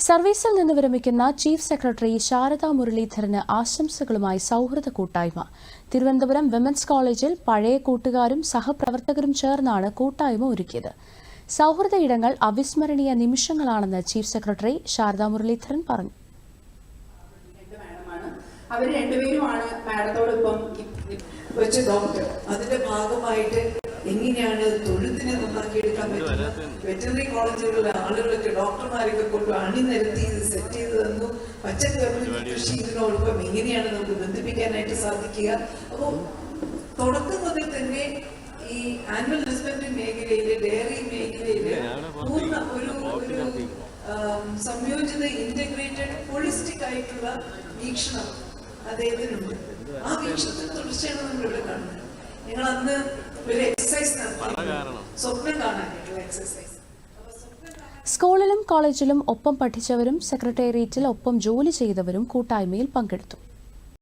സർവീസിൽ നിന്ന് വിരമിക്കുന്ന ചീഫ് സെക്രട്ടറി ശാരദാ മുരളീധരന് ആശംസകളുമായി സൗഹൃദ കൂട്ടായ്മ. തിരുവനന്തപുരം വിമൻസ് കോളേജിൽ പഴയ കൂട്ടുകാരും സഹപ്രവർത്തകരും ചേർന്നാണ് കൂട്ടായ്മ ഒരുക്കിയത്. സൗഹൃദ ഇടങ്ങൾ അവിസ്മരണീയ നിമിഷങ്ങളാണെന്ന് ചീഫ് സെക്രട്ടറി ശാരദാ മുരളീധരൻ പറഞ്ഞു. അവർ രണ്ടുപേരുമാണ് മാഡത്തോടൊപ്പം വെച്ച് ഡോക്ടർ. അതിന്റെ ഭാഗമായിട്ട് എങ്ങനെയാണ് തൊഴുത്തിനെ നന്നാക്കിയെടുക്കാൻ പറ്റുന്നത്, വെറ്ററിനറി കോളേജുകളിലെ ആളുകളൊക്കെ ഡോക്ടർമാരൊക്കെ കൊണ്ട് അണിനിരത്തി ഇത് സെറ്റ് ചെയ്ത് തന്നു. പച്ചക്കറി കൃഷി ഇതിനോടൊപ്പം എങ്ങനെയാണ് നമുക്ക് ബന്ധിപ്പിക്കാനായിട്ട് സാധിക്കുക. അപ്പോൾ തുടക്കം മുതൽ തന്നെ ഈ ആനിമൽ ഹസ്ബൻഡറി മേഖലയില്, ഡയറി മേഖലയില് പൂർണ്ണ ഒരു സംയോജിത ഇന്റഗ്രേറ്റഡ് ഹോളിസ്റ്റിക് ആയിട്ടുള്ള വീക്ഷണം അദ്ദേഹത്തിനുണ്ട്. ആ വീക്ഷണത്തിൽ തുടർച്ചയാണ് നമ്മൾ ഇവിടെ കാണുന്നത്. നിങ്ങൾ അന്ന് ഒരു എക്സസൈസ് നടത്തി, സ്വപ്നം കാണാനായിട്ടുള്ള എക്സസൈസ്. സ്കൂളിലും കോളേജിലും ഒപ്പം പഠിച്ചവരും സെക്രട്ടേറിയറ്റിൽ ഒപ്പം ജോലി ചെയ്തവരും കൂട്ടായ്മയിൽ പങ്കെടുത്തു.